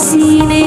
किसी ने।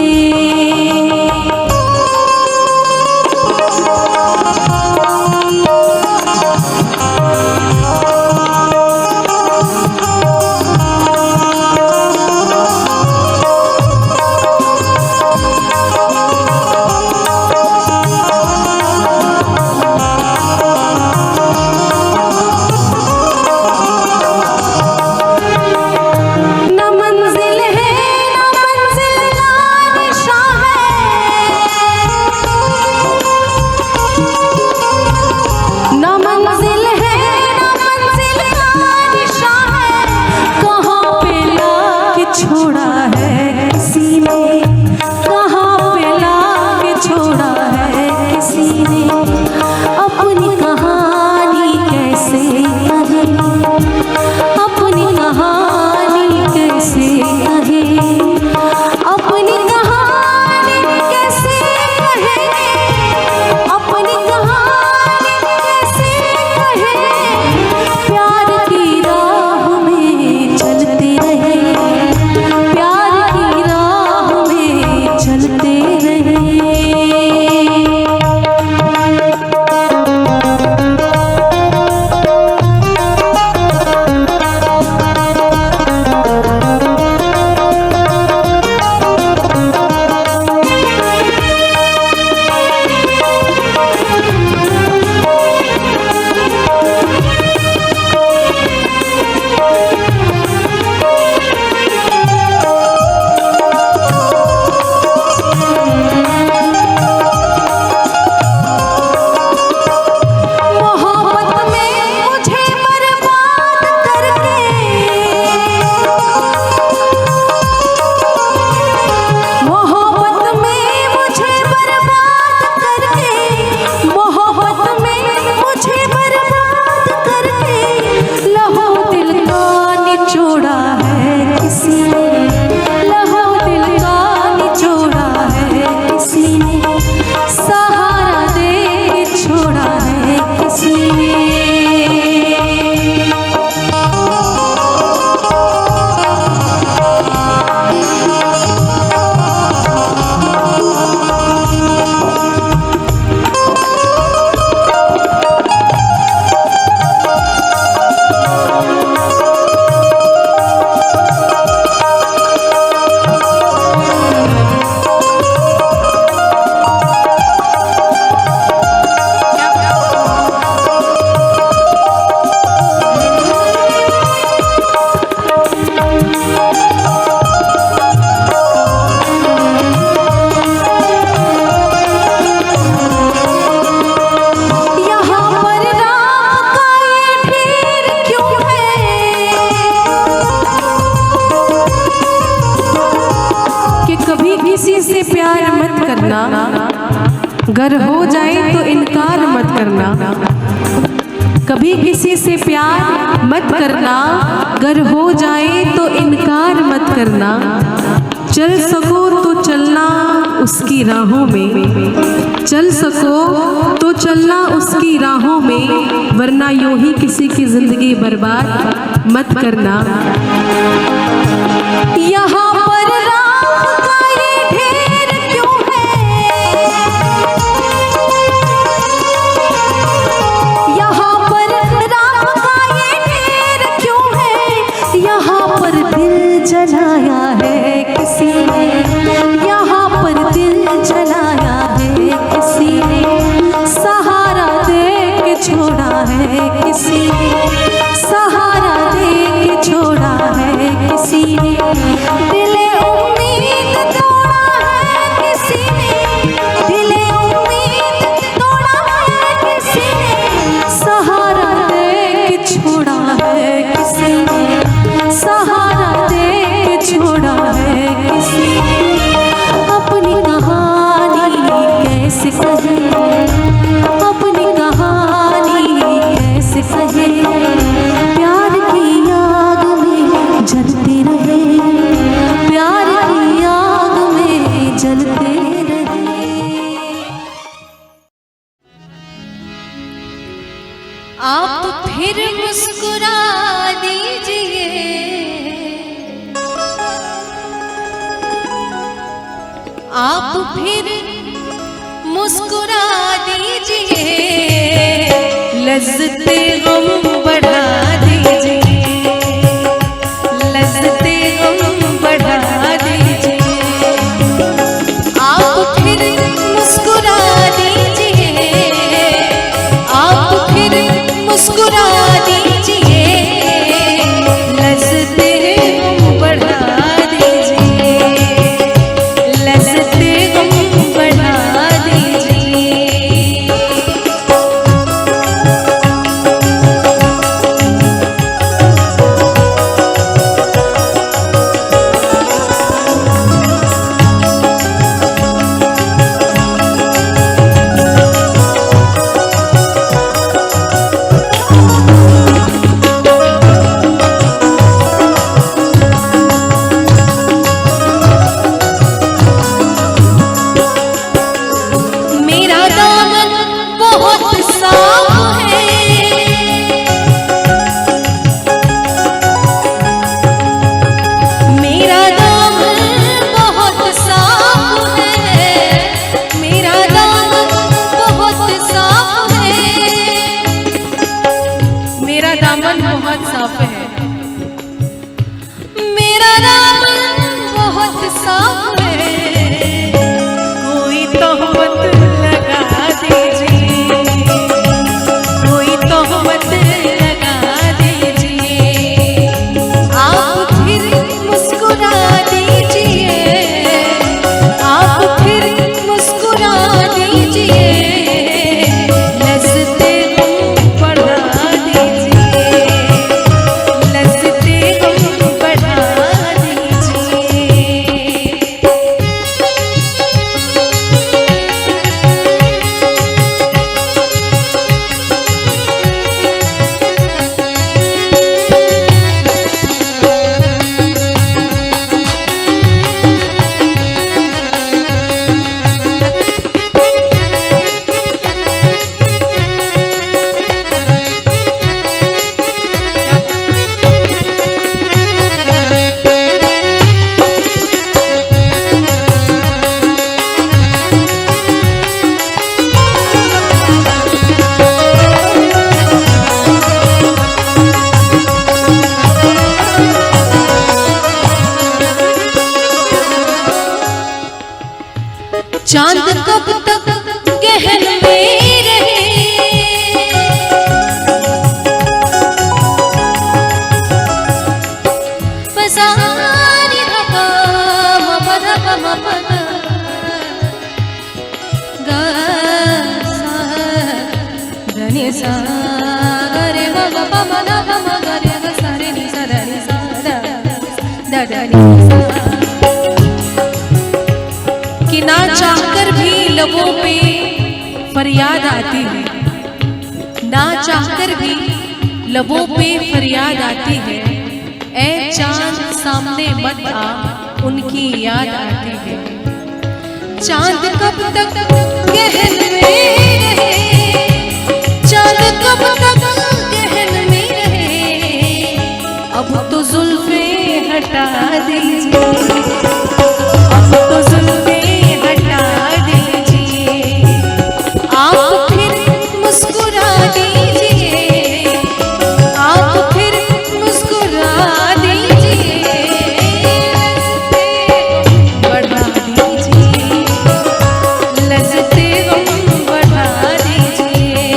गर हो जाए तो इनकार मत करना, कभी किसी से प्यार मत करना, गर हो जाए तो इनकार मत करना। चल सको तो चलना उसकी राहों में, चल सको तो चलना उसकी राहों में, वरना यूं ही किसी की जिंदगी बर्बाद मत करना। यहाँ पर राम का ये ढेर क्यों है, यहाँ पर राम का ये ढेर क्यों है, यहाँ पर दिल जलाया है किसी ने, यहाँ पर दिल जलाया है किसी ने, सहारा दे के छोड़ा है किसी ने, सहारा दे के छोड़ा है किसी ने, दिले उम्मीद तोड़ा है किसी ने, दिले उम्मीद तोड़ा है किसी ने, सहारा दे के छोड़ा है किसी ने, सहारा दे के छोड़ा है किसी ने। अपनी कहानी कैसे कहे, अपनी कहानी कैसे कहे, प्यार की आग में जलते रहे, प्यार की आग में जलते रहे। आप फिर मुस्कुरा दीजिए, आप फिर मुस्कुरा दीजिए, लज्जते गम बढ़ा दीजिए, लज्जते गम बढ़ा दीजिए। आप फिर मुस्कुरा दीजिए, आप फिर मुस्कुरा दीजिए, लज्जते गम बढ़ा दीजिए, लज्जते गम बढ़ा दीजिए। मेरा दामन बहुत साफ है, मेरा दामन बहुत साफ है, मेरा दामन बहुत साफ है, मेरा दामन बहुत साफ है, मेरा दामन बहुत साफ है। कोई तोहमत लगा दीजिए, कोई तोहमत लगा दीजिए, आप फिर मुस्कुरा दीजिए, आप फिर मुस्कुरा दीजिए, लज्जते गम बढ़ा दीजिए, लज्जते गम बढ़ा दीजिए। चांद कब तक गहन में रहे, पसारी हवा मपद मपद गा सा धनी सा रे ग ग प म न प म ग रे ग सा रे नि सा ध नि सा द द नि सा। कि ना चाहकर भी लबों पे फरियाद आती है, ना चाहकर भी लबों पे फरियाद आती है, ऐ चांद सामने मत आ उनकी याद आती है। चांद कब तक गहन में रहे, चांद कब तक गहन में रहे, अब तो जुल्फे हटा दीजिए, अब तो जुल्फे आप फिर मुस्कुरा दीजिए, आप फिर मुस्कुरा दीजिए, बढ़ा दीजिए, लज्जते गम बढ़ा दीजिए।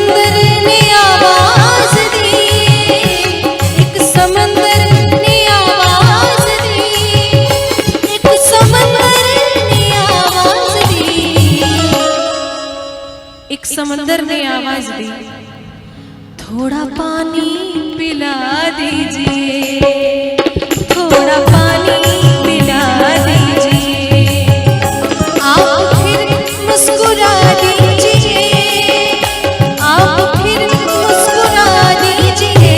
समंदर ने आवाज दी, एक समंदर ने आवाज दी, एक समंदर ने आवाज दी, एक समंदर ने आवाज दी, थोड़ा पानी पिला दीजिए, थोड़ा पानी पिला दीजिए, आप फिर मुस्कुरा दीजिए, आप फिर मुस्कुरा दीजिए,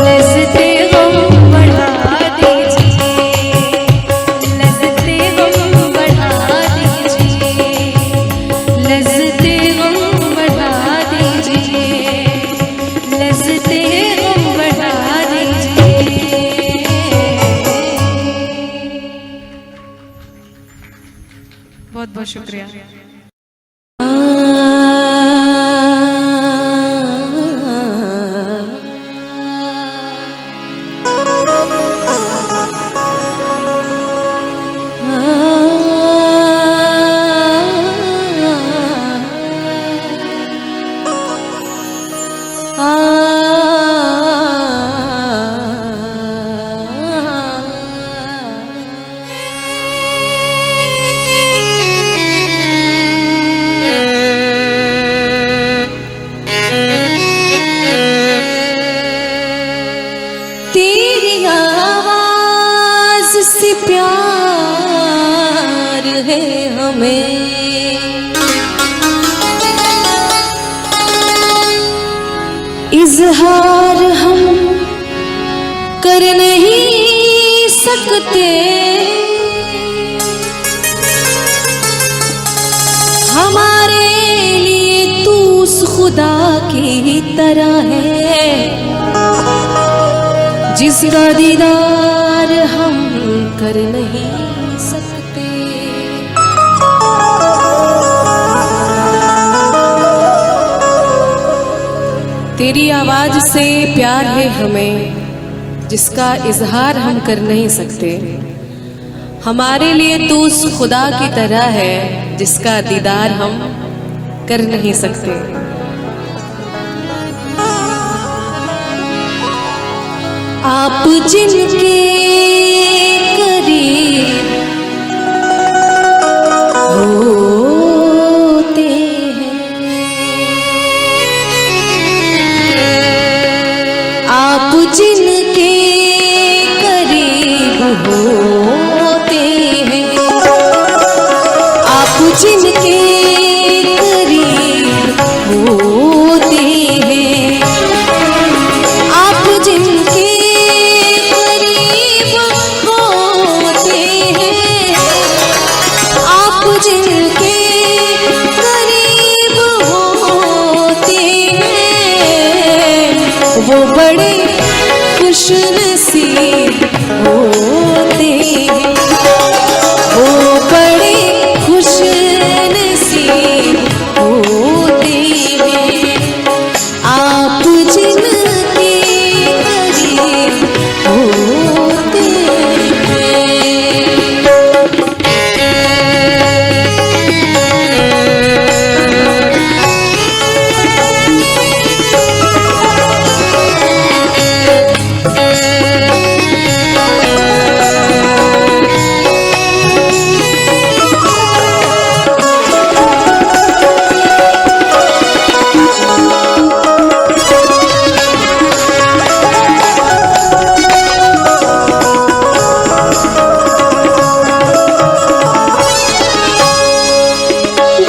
लज़्ज़ते गम बढ़ा दीजिए, लज़्ज़ते गम बढ़ा दीजिए, लज़्ज़ते गम बढ़ा दीजिए, लज़्ज़ते गम बढ़ा दीजिए। बहुत बहुत शुक्रिया। तेरी आवाज से प्यार है हमें, इजहार हम कर नहीं सकते, हमारे लिए तू उस खुदा की तरह है जिसका दीदार हम कर नहीं सकते। तेरी आवाज से प्यार है हमें जिसका इजहार हम कर नहीं सकते, हमारे लिए तू उस खुदा की तरह है जिसका दीदार हम कर नहीं सकते। आप जिनके करीब होते हैं, आप जिनके करीब होते हैं, आप जिनके करीब होते हैं, आप जिनके जिनके करीब होते हैं, वो बड़े खुशनसीब होते हैं, वो बड़े खुशनसीब होते हैं, आप जिनके करीब होते हैं।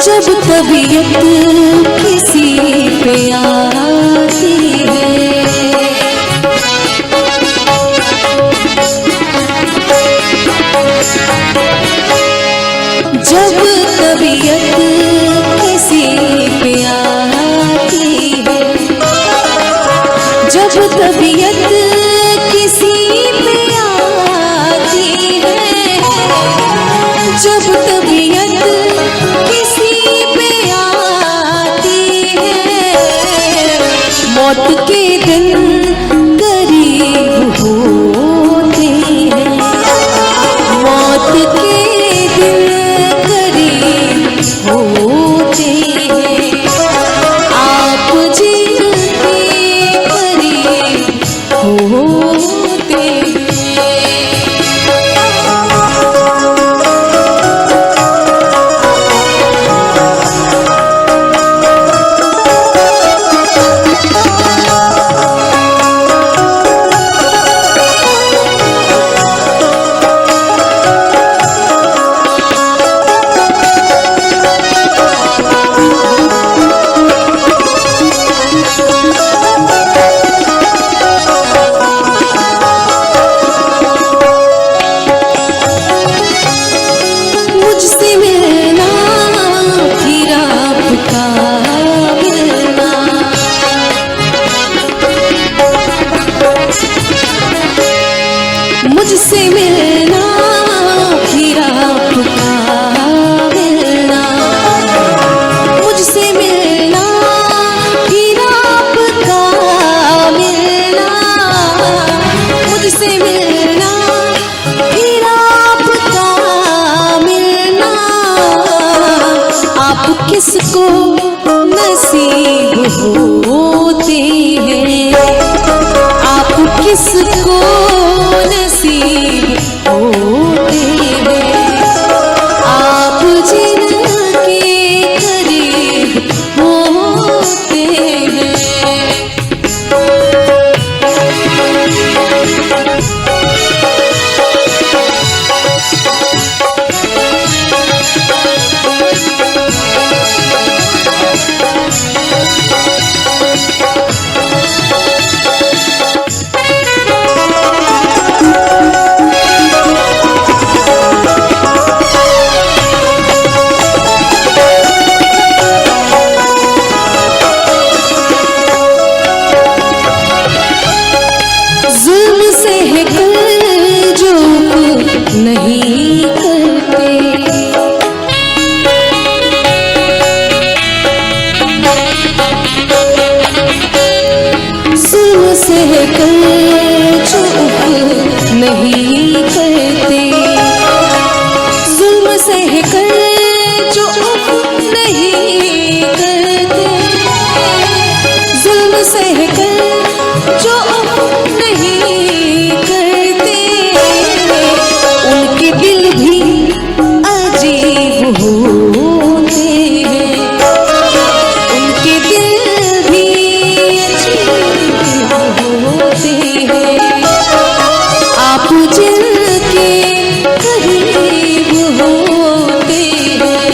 जब तबीयत किसी पे आती है, जब तबीयत किसी पे आती है, जब तबीयत किसी पे आती है, जब तबीयत किसी पे आती है, मौत के दिन करीब होते हैं, मौत के दिन करीब होते हैं, किसको नसीब होते हैं, आप किसको नसीब होते हैं, आप जिनके करीब होते हैं। नहीं करते, जुल्म सहकर चुप नहीं करते, जुल्म सहकर चुप नहीं करते, जुल्म सहकर चुप नहीं करते। उनके दिल भी अजीब होते हैं, उनके दिल भी अजीब होते हैं, आप जिनके करीब होते हैं।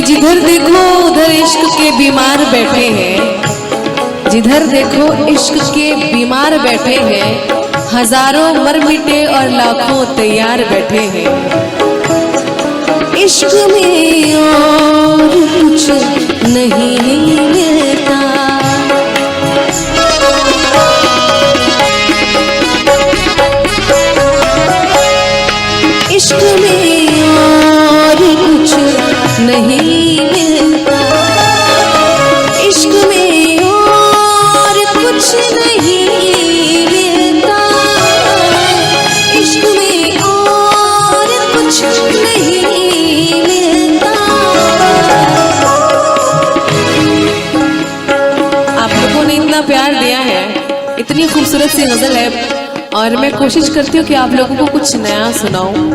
जिधर देखो उधर इश्क के बीमार बैठे हैं, जिधर देखो इश्क के बीमार बैठे हैं, हजारों मर मिटे और लाखों तैयार बैठे हैं। इश्क में और कुछ नहीं मिलता, इश्क में और कुछ नहीं मिलता, इश्क में और कुछ नहीं मिलता, इश्क में और कुछ नहीं मिलता। आप लोगों ने इतना प्यार दिया है, इतनी खूबसूरत सी गजल है, और मैं कोशिश करती हूँ कि आप लोगों को कुछ नया सुनाऊं।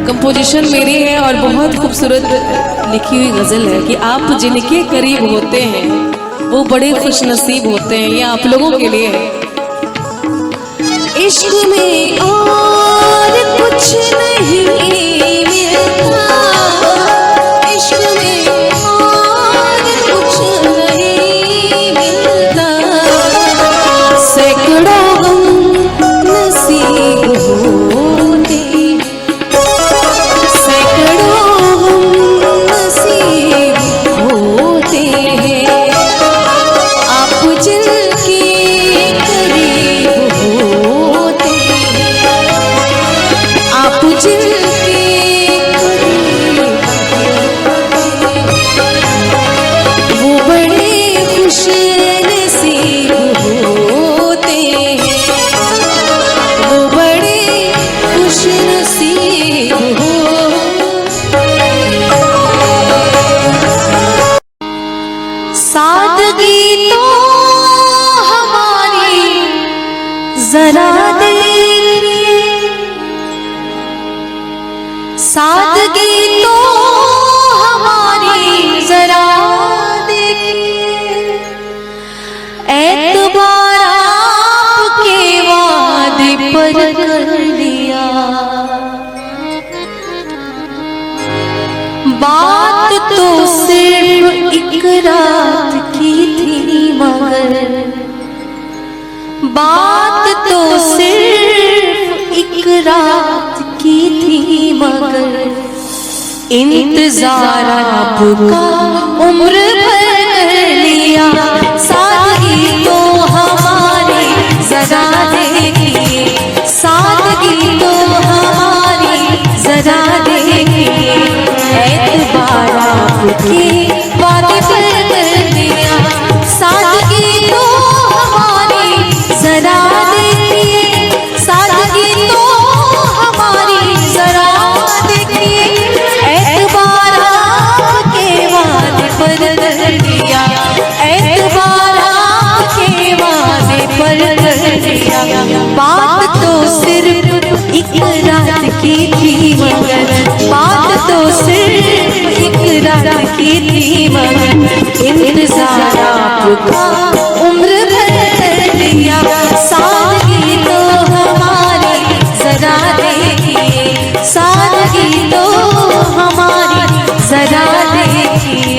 कंपोजिशन मेरी है और बहुत खूबसूरत लिखी हुई गजल है कि आप जिनके करीब होते हैं वो बड़े खुश नसीब होते हैं। ये आप लोगों के लिए है। इश्क में और कुछ नहीं मिलता, इश्क में और कुछ नहीं मिलता, सैकड़ों नसीब होते, सैकड़ों नसीब होते हैं, आप जिनके करीब होते हैं, आप जिनके करीब वो बड़े खुश नसीब होते हैं, वो बड़े खुश नसीब हो। सादगी तो हमारी जरा देखिए, सादगी तो हमारी जरा देखिए, एतबार आपके वादे पर कर लिया, बात तो सिर्फ एक रात की थी मगर, बात तो सिर्फ एक रात की थी मगर इंतजार आपका उम्र भर कर लिया। सादगी तो हमारी जरा देखिए, सादगी तो हमारी जरा देखिए, एतबार आपके वादे पर कर लिया। सादगी तो हमारी जरा देखिए, सादगी तो हमारी जरा देखिए, एतबार आपके वादे पर कर लिया, एतबार आपके वादे पर कर लिया। बात तो सिर्फ एक रात की थी मगर, बात तो सिर्फ एक रात की थी मगर, इंतजार आपका उम्र भर कर लिया। सादगी तो हमारी जरा देखिए, सादगी तो हमारी जरा देखिए।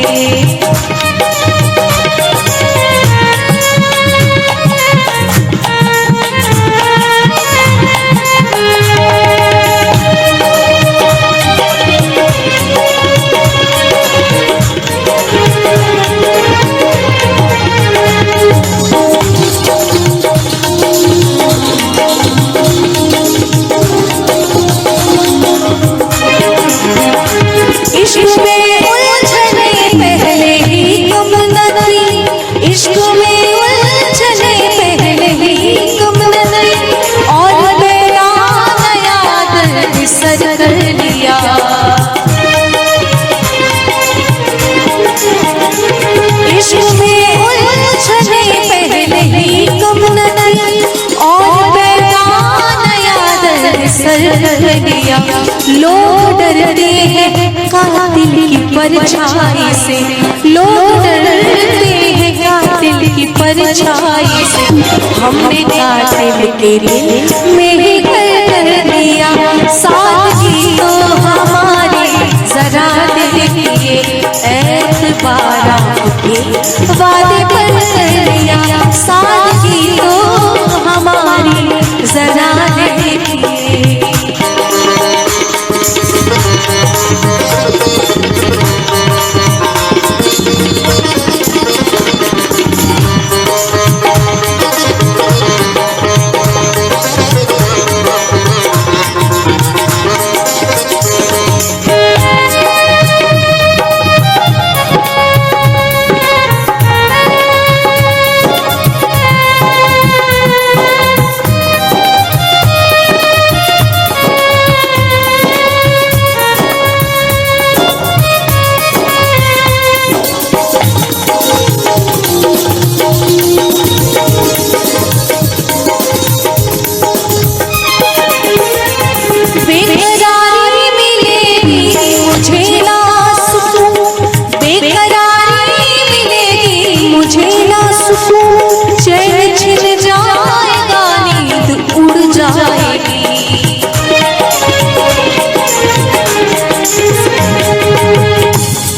इश्क में उलझने पहले ही गुम न थी, इश्क में उलझने पहले ही गुम न थी, और मैदान याद सर कर लिया। इश्क में उलझने पहले ही गुम न थी, और मैदान याद सर कर लिया। लोग डरते हैं कातिल की परछाई से, लोग डरते हैं कातिल की परछाई से, हमने कातिल के दिल में ही घर कर दिया। सादगी तो हमारी जरा देखिए, एतबार आपके वादे पर कर लिया। सादगी तो हमारी जरा देखिए।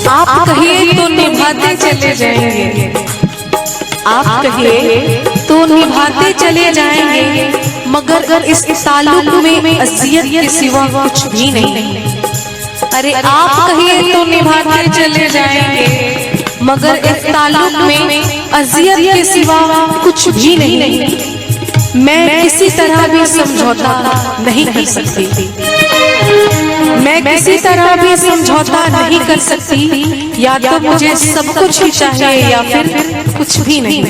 आप कहिए तो निभाते चले जाएंगे, आप कहिए तो निभाते चले जाएंगे, मगर इस ताल्लुक में अज़ियत के सिवा कुछ भी नहीं। अरे आप कहिए तो निभाते चले जाएंगे, मगर इस ताल्लुक में अज़ियत के सिवा कुछ भी नहीं। मैं किसी तरह भी समझौता नहीं कर सकती, मैं किसी तरह भी समझौता नहीं कर सकती। या तो मुझे सब कुछ ही चाहिए या फिर कुछ भी नहीं।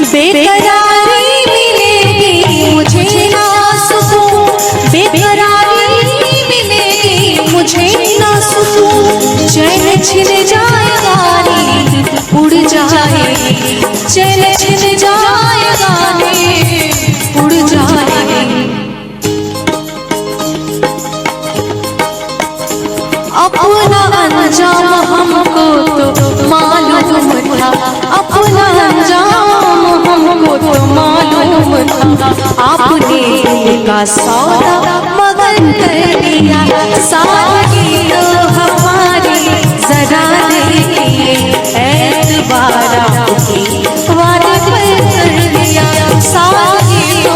बेकरारी मिलेगी मुझे ना सुकून, बेकरारी मिलेगी मुझे ना सुकून, चैन छिन जाएगा नींद उड़ जाएगी, चैन छिन जाएगा नींद उड़ जाएगी। अपना अंजाम हमको तो मालूम था, अपना अंजाम हमको तो मालूम था, आपने दिल का सौदा मगर कर दिया। सादगी तो हमारी जरा देखिए, एतबार आपके वादे पर कर दिया। सादगी तो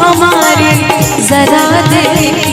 हमारी जरा देखिए।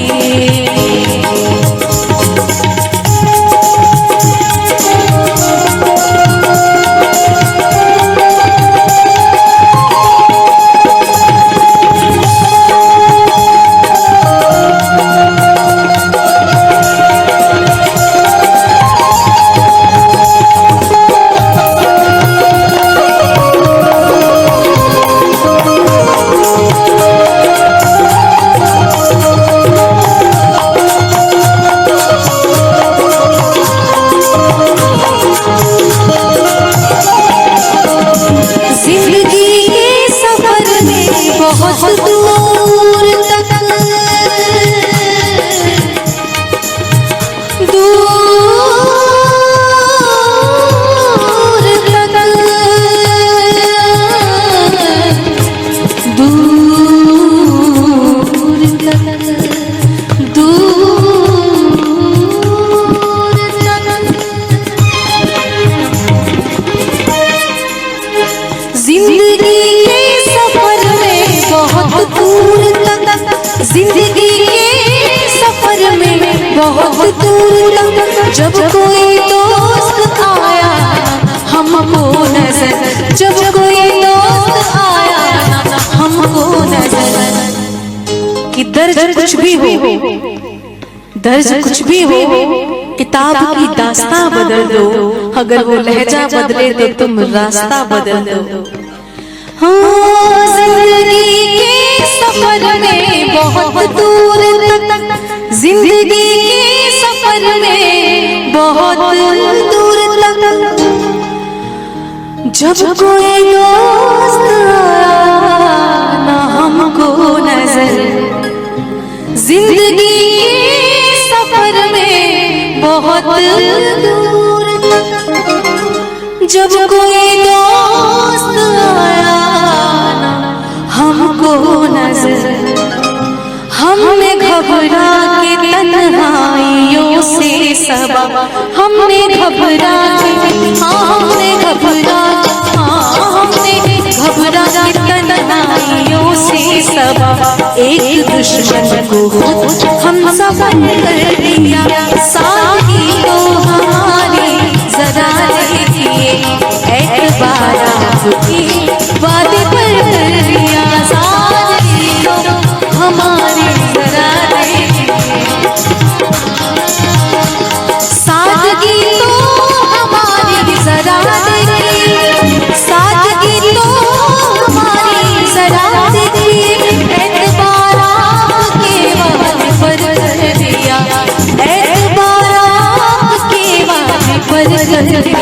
जब कोई दोस्त आया हमको नजर, जब कोई दोस्त आया हमको नजर, कि दर्ज कुछ भी हो, दर्ज कुछ भी हो, किताब की दास्तां बदल दो, अगर वो लहजा बदले तो तुम रास्ता बदल दो। हाँ, जिंदगी के सफर में बहुत दूर तक, जिंदगी के सफर में बहुत दूर तक, जब कोई दोस्त आया ना हमको नजर, जिंदगी के सफर में बहुत दूर तक, जब कोई दोस्त आया ना हमको नजर, हमने घबरा के तन्हाइयों से सबा, हमने घबरा के, हमने घबरा, हमने घबरा के तन्हाइयों से सबा, एक दुश्मन को हम सफल कर दिया, साथी तो हमारे जरा देखिए, एतबार आपकी वादे पर कर दिया, साथी तो हमारे जरा देखिए, सादगी तो हमारी जरा देखिए, सादगी तो हमारी जरा देखिए, एतबार आपके वादे पर कर दिया, एतबार आपके वादे पर कर दिया।